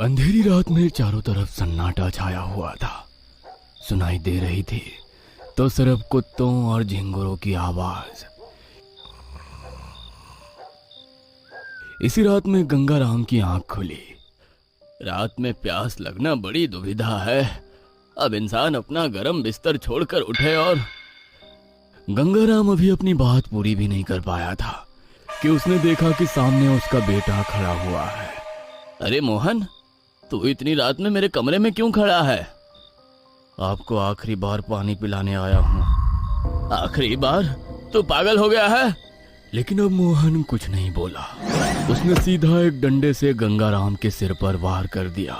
अंधेरी रात में चारों तरफ सन्नाटा छाया हुआ था। सुनाई दे रही थी तो सिर्फ कुत्तों और झिंगुरों की आवाज। इसी रात में गंगाराम की आंख खुली। रात में प्यास लगना बड़ी दुविधा है। अब इंसान अपना गर्म बिस्तर छोड़कर उठे और गंगाराम अभी अपनी बात पूरी भी नहीं कर पाया था कि उसने देखा कि सामने उसका बेटा खड़ा हुआ है। अरे मोहन, तू इतनी रात में मेरे कमरे में क्यों खड़ा है? आपको आखिरी बार पानी पिलाने आया हूँ। आखिरी बार? तू पागल हो गया है? लेकिन अब मोहन कुछ नहीं बोला। उसने सीधा एक डंडे से गंगाराम के सिर पर वार कर दिया।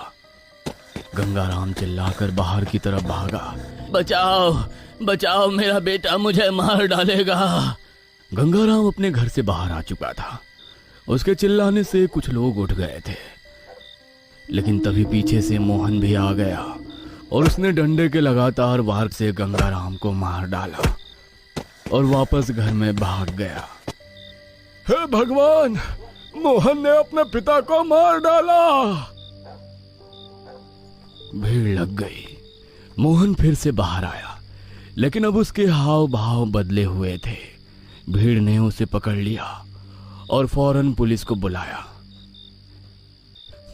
गंगाराम चिल्लाकर बाहर की तरफ भागा। बचाओ बचाओ, मेरा बेटा मुझे मार डालेगा। गंगाराम अपने घर से बाहर आ चुका था। उसके चिल्लाने से कुछ लोग उठ गए थे, लेकिन तभी पीछे से मोहन भी आ गया और उसने डंडे के लगातार वार से गंगाराम को मार डाला और वापस घर में भाग गया। हे भगवान, मोहन ने अपने पिता को मार डाला। भीड़ लग गई। मोहन फिर से बाहर आया, लेकिन अब उसके हाव भाव बदले हुए थे। भीड़ ने उसे पकड़ लिया और फौरन पुलिस को बुलाया।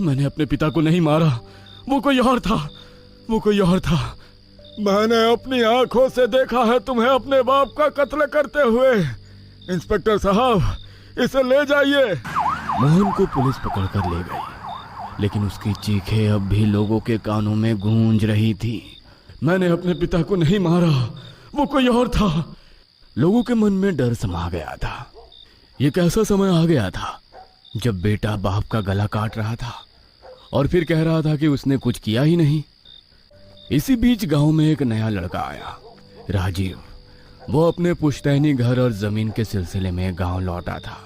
मैंने अपने पिता को नहीं मारा, वो कोई और था, वो कोई और था। मैंने अपनी आंखों से देखा है तुम्हें अपने बाप का कत्ल करते हुए। इंस्पेक्टर साहब, इसे ले जाइए। मोहन को पुलिस पकड़कर ले गई, लेकिन उसकी चीखें अब भी लोगों के कानों में गूंज रही थी। मैंने अपने पिता को नहीं मारा, वो कोई और था। लोगों के मन में डर समा गया था। ये कैसा समय आ गया था जब बेटा बाप का गला काट रहा था और फिर कह रहा था कि उसने कुछ किया ही नहीं। इसी बीच गांव में एक नया लड़का आया, राजीव। वो अपने पुश्तैनी घर और जमीन के सिलसिले में गांव लौटा था।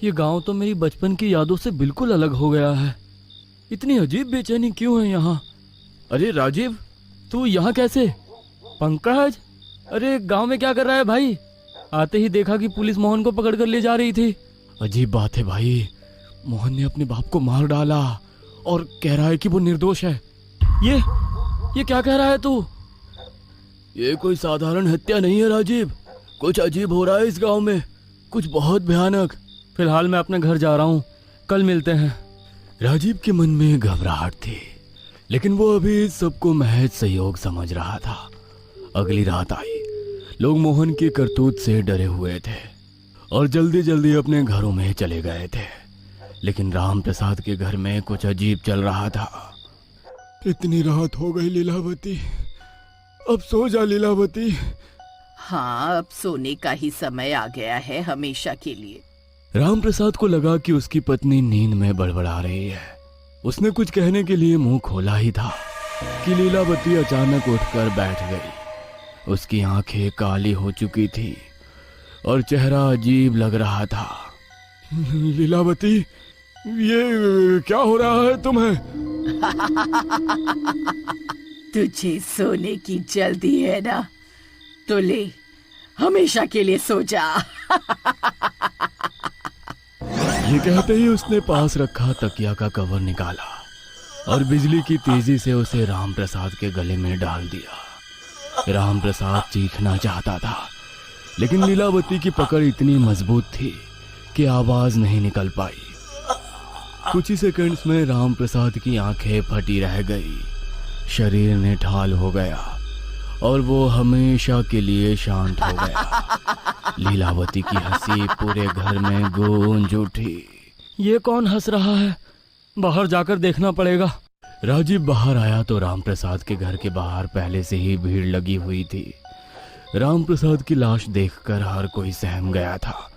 ये गांव तो मेरी बचपन की यादों से बिल्कुल अलग हो गया है। इतनी अजीब बेचैनी क्यों है यहाँ? अरे राजीव, तू यहाँ कैसे? पंकज, अरे गांव में क्या कर रहा है भाई? आते ही देखा कि पुलिस मोहन को पकड़कर ले जा रही थी। अजीब बात है भाई, मोहन ने अपने बाप को मार डाला और कह रहा है कि वो निर्दोष है। ये क्या कह रहा है तू? ये कोई साधारण हत्या नहीं है राजीव, कुछ अजीब हो रहा है इस गांव में, कुछ बहुत भयानक। फिलहाल मैं अपने घर जा रहा हूँ, कल मिलते हैं। राजीव के मन में घबराहट थी, लेकिन वो अभी इस सबको महज सहयोग समझ रहा था। अगली रात आई। लोग मोहन की करतूत से डरे हुए थे और जल्दी जल्दी अपने घरों में चले गए थे, लेकिन राम प्रसाद के घर में कुछ अजीब चल रहा था। इतनी रात हो गई लीलावती, अब सो जा लीलावती। हाँ, अब सोने का ही समय आ गया है हमेशा के लिए। राम प्रसाद को लगा कि उसकी पत्नी नींद में बड़बड़ा रही है। उसने कुछ कहने के लिए मुंह खोला ही था कि लीलावती अचानक उठकर बैठ गई। उसकी आंखें काली हो चुकी थी और चेहरा अजीब लग रहा था। लीलावती, ये क्या हो रहा है तुम्हें? तुझे सोने की जल्दी है ना, तो ले, हमेशा के लिए सो जा। ये कहते ही उसने पास रखा तकिया का कवर निकाला और बिजली की तेजी से उसे राम प्रसाद के गले में डाल दिया। राम प्रसाद चीखना चाहता था, लेकिन लीलावती की पकड़ इतनी मजबूत थी कि आवाज नहीं निकल पाई। कुछ ही सेकंड्स में राम प्रसाद की आंखें फटी रह गई, शरीर निठाल हो गया और वो हमेशा के लिए शांत हो गया। लीलावती की हंसी पूरे घर में गूंज उठी। ये कौन हंस रहा है? बाहर जाकर देखना पड़ेगा। राजीव बाहर आया तो राम प्रसाद के घर के बाहर पहले से ही भीड़ लगी हुई थी। राम प्रसाद की लाश देखकर हर कोई सहम गया था,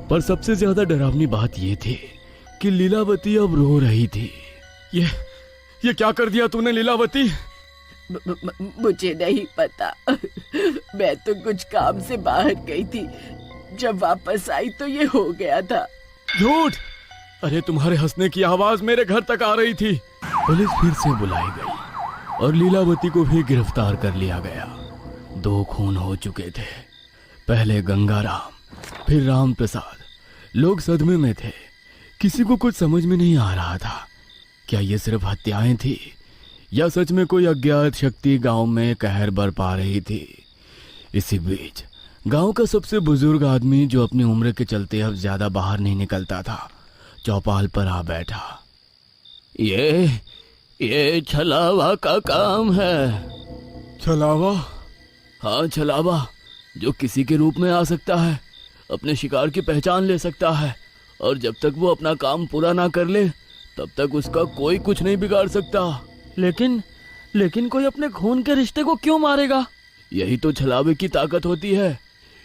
पर सबसे ज्यादा डरावनी बात यह थी कि लीलावती अब रो रही थी। ये क्या कर दिया तूने लीलावती? मुझे नहीं पता, मैं तो कुछ काम से बाहर गई थी, जब वापस आई तो ये हो गया था। झूठ! अरे तुम्हारे हंसने की आवाज मेरे घर तक आ रही थी। पुलिस फिर से बुलाई गई और लीलावती को भी गिरफ्तार कर लिया गया। 2 खून हो चुके थे, पहले गंगाराम, फिर राम प्रसाद। लोग सदमे में थे, किसी को कुछ समझ में नहीं आ रहा था क्या ये सिर्फ हत्याएं थी या सच में कोई अज्ञात शक्ति गांव में कहर बरपा रही थी? इसी बीच गांव का सबसे बुजुर्ग आदमी, जो अपनी उम्र के चलते अब ज्यादा बाहर नहीं निकलता था, चौपाल पर आ बैठा। ये छलावा का काम है। छलावा? हाँ, छलावा, जो किसी के रूप में आ सकता है, अपने शिकार की पहचान ले सकता है, और जब तक वो अपना काम पूरा ना कर ले तब तक उसका कोई कुछ नहीं बिगाड़ सकता। लेकिन कोई अपने खून के रिश्ते को क्यों मारेगा? यही तो छलावे की ताकत होती है।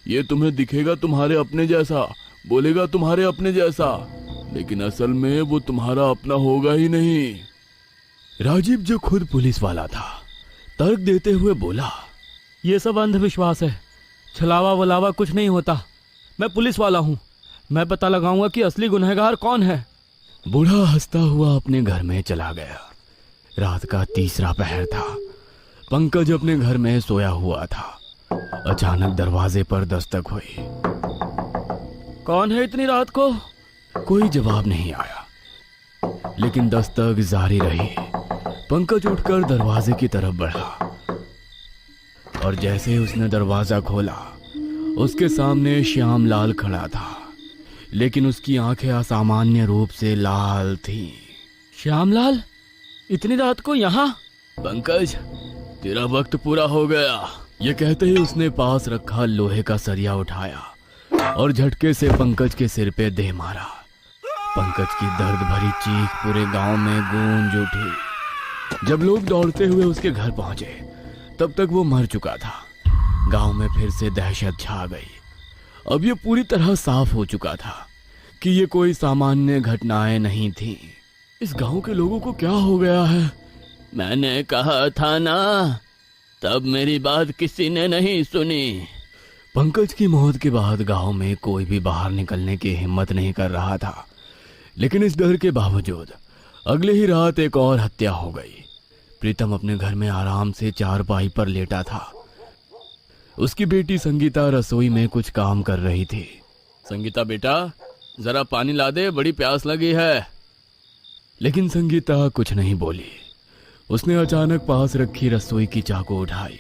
ये तुम्हें दिखेगा तुम्हारे अपने जैसा, बोलेगा तुम्हारे अपने जैसा, लेकिन असल में वो तुम्हारा अपना होगा ही नहीं। राजीव, जो खुद पुलिस वाला था, तर्क देते हुए बोला, ये सब अंधविश्वास है। छलावा वलावा कुछ नहीं होता। मैं पुलिस वाला हूँ, मैं पता लगाऊंगा कि असली गुनहगार कौन है। बूढ़ा हंसता हुआ अपने घर में चला गया। रात का तीसरा पहर था। पंकज अपने घर में सोया हुआ था। अचानक दरवाजे पर दस्तक हुई। कौन है इतनी रात को? कोई जवाब नहीं आया, लेकिन दस्तक जारी रही। पंकज उठकर दरवाजे की तरफ बढ़ा, और जैसे ही उसने दरवाजा खोला, उसके सामने श्यामलाल खड़ा था, लेकिन उसकी आंखें असामान्य रूप से लाल थीं। श्यामलाल, इतनी रात को यहाँ? पंकज, तेरा वक्त पूरा हो गया। ये कहते ही उसने पास रखा लोहे का सरिया उठाया और झटके से पंकज के सिर पे दे मारा। पंकज की दर्द भरी चीख पूरे गांव में गूंज उठी। जब लोग दौड़ते हुए उसके घर पहुंचे, तब तक वो मर चुका था। गांव में फिर से दहशत छा गई। अब ये पूरी तरह साफ हो चुका था कि ये कोई सामान्य घटनाएं नहीं थीं। इस गांव के लोगों को क्या हो गया है? मैंने कहा था ना, तब मेरी बात किसी ने नहीं सुनी। पंकज की मौत के बाद गांव में कोई भी बाहर निकलने की हिम्मत नहीं कर रहा था, लेकिन इस डर के बावजूद अगले ही रात एक और हत्या हो गई। प्रीतम अपने घर में आराम से चारपाई पर लेटा था। उसकी बेटी संगीता रसोई में कुछ काम कर रही थी। संगीता बेटा, जरा पानी ला दे, बड़ी प्यास लगी है। लेकिन संगीता कुछ नहीं बोली। उसने अचानक पास रखी रसोई की चाकू उठाई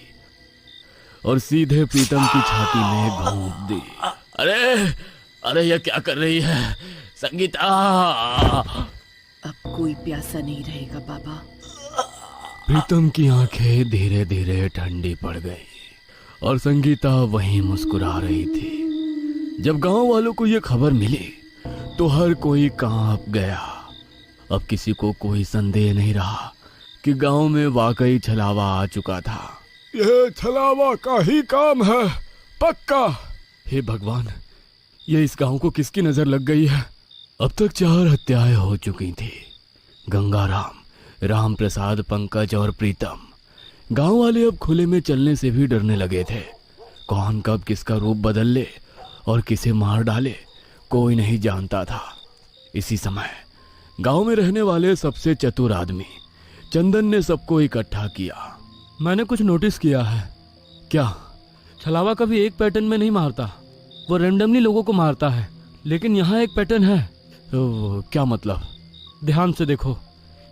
और सीधे प्रीतम की छाती में घोंप दी। अरे ये क्या कर रही है संगीता? अब कोई प्यासा नहीं रहेगा बाबा। प्रीतम की आंखें धीरे धीरे ठंडी पड़ गई और संगीता वहीं मुस्कुरा रही थी। जब गांव वालों को यह खबर मिली तो हर कोई कांप गया। अब किसी को कोई संदेह नहीं रहा कि गांव में वाकई छलावा आ चुका था। यह छलावा का ही काम है, पक्का। हे भगवान, ये इस गांव को किसकी नजर लग गई है? अब तक 4 हत्याएं हो चुकी थी। गंगाराम, राम प्रसाद, पंकज और प्रीतम। गांव वाले अब खुले में चलने से भी डरने लगे थे। कौन कब किसका रूप बदल ले और किसे मार डाले, कोई नहीं जानता था। इसी समय गांव में रहने वाले सबसे चतुर आदमी चंदन ने सबको इकट्ठा किया। मैंने कुछ नोटिस किया है। क्या? छलावा कभी एक पैटर्न में नहीं मारता, वो रैंडमली लोगों को मारता है। लेकिन यहाँ एक पैटर्न है। क्या मतलब? ध्यान से देखो,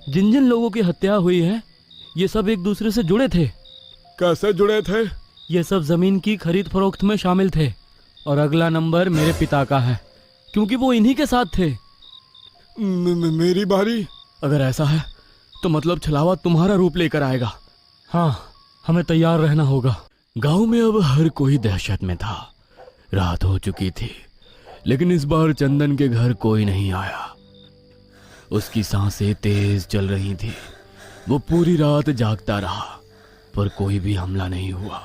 जिन जिन लोगों की हत्या हुई है, ये सब एक दूसरे से जुड़े थे। कैसे जुड़े थे? ये सब जमीन की खरीद फरोख्त में शामिल थे। और अगला नंबर मेरे पिता का है, क्योंकि वो इन्हीं के साथ थे। मेरी बारी? अगर ऐसा है तो मतलब छलावा तुम्हारा रूप लेकर आएगा। हाँ, हमें तैयार रहना होगा। गांव में अब हर कोई दहशत में था। रात हो चुकी थी, लेकिन इस बार चंदन के घर कोई नहीं आया। उसकी सांसें तेज चल रही थी। वो पूरी रात जागता रहा, पर कोई भी हमला नहीं हुआ।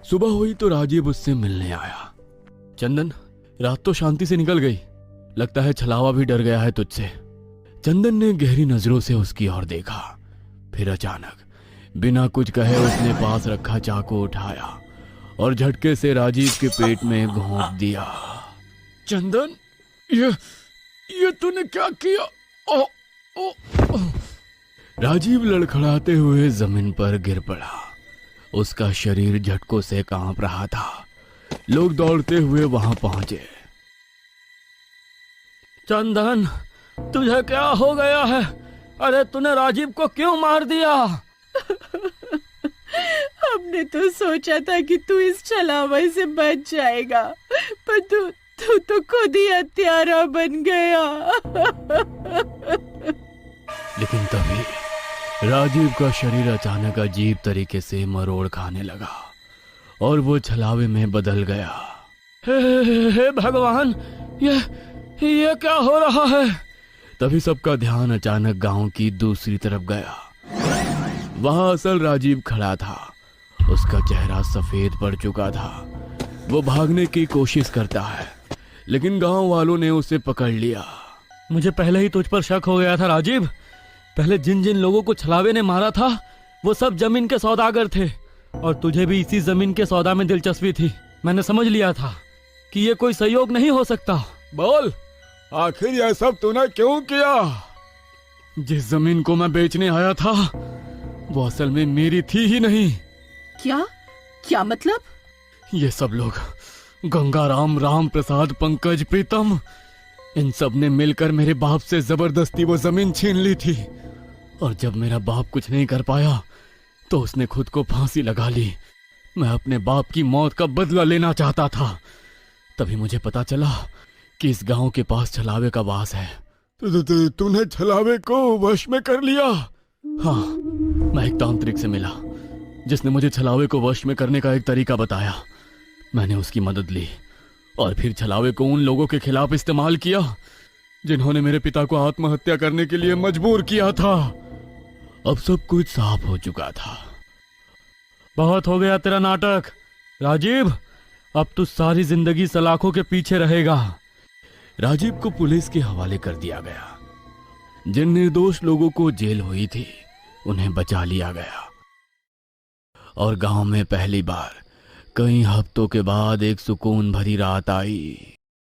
सुबह हुई तो राजीव उससे मिलने आया। चंदन, रात तो शांति से निकल गई, लगता है छलावा भी डर गया है तुझसे। चंदन ने गहरी नजरों से उसकी ओर देखा। फिर अचानक बिना कुछ कहे उसने पास रखा चाकू उठाया और झटके से राजीव के पेट में घोंप दिया। चंदन, ये तूने क्या किया? राजीव लड़खड़ाते हुए जमीन पर गिर पड़ा। उसका शरीर झटकों से कांप रहा था। लोग दौड़ते हुए वहां पहुंचे। चंदन, तुझे क्या हो गया है? अरे तूने राजीव को क्यों मार दिया? हमने तो सोचा था कि तू इस छलावे से बच जाएगा, पर तू तो खुद ही हत्यारा बन गया। लेकिन तभी राजीव का शरीर अचानक अजीब तरीके से मरोड़ खाने लगा और वो छलावे में बदल गया। हे भगवान, ये क्या हो रहा है? तभी सबका ध्यान अचानक गांव की दूसरी तरफ गया। वहां असल राजीव खड़ा था। उसका चेहरा सफेद पड़ चुका था। वो भागने की कोशिश करता है, लेकिन गांव वालों ने उसे पकड़ लिया। मुझे पहले ही तुझ पर शक हो गया था राजीव। पहले जिन जिन लोगों को छलावे ने मारा था वो सब जमीन के सौदागर थे, और तुझे भी इसी जमीन के सौदा में दिलचस्पी थी। मैंने समझ लिया था कि ये कोई सहयोग नहीं हो सकता। बोल, आखिर यह सब तूने क्यों किया? जिस जमीन को मैं बेचने आया था वो असल में मेरी थी ही नहीं। क्या मतलब? ये सब लोग, गंगाराम, राम प्रसाद, पंकज, प्रीतम, इन सब ने मिलकर मेरे बाप से जबरदस्ती वो जमीन छीन ली थी। और जब मेरा बाप कुछ नहीं कर पाया तो उसने खुद को फांसी लगा ली। मैं अपने बाप की मौत का बदला लेना चाहता था। तभी मुझे पता चला कि इस गांव के पास छलावे का वास है। तूने छलावे को वश में कर लिया? हाँ, मैं एक तांत्रिक से मिला जिसने मुझे छलावे को वश में करने का एक तरीका बताया। मैंने उसकी मदद ली और फिर छलावे को उन लोगों के खिलाफ इस्तेमाल किया जिन्होंने मेरे पिता को आत्महत्या करने के लिए मजबूर किया था। अब सब कुछ साफ हो चुका था। बहुत हो गया तेरा नाटक राजीव। अब तू सारी जिंदगी सलाखों के पीछे रहेगा। राजीव को पुलिस के हवाले कर दिया गया। जिन निर्दोष लोगों को जेल हुई थी उन्हें बचा लिया गया और गांव में पहली बार कई हफ्तों के बाद एक सुकून भरी रात आई।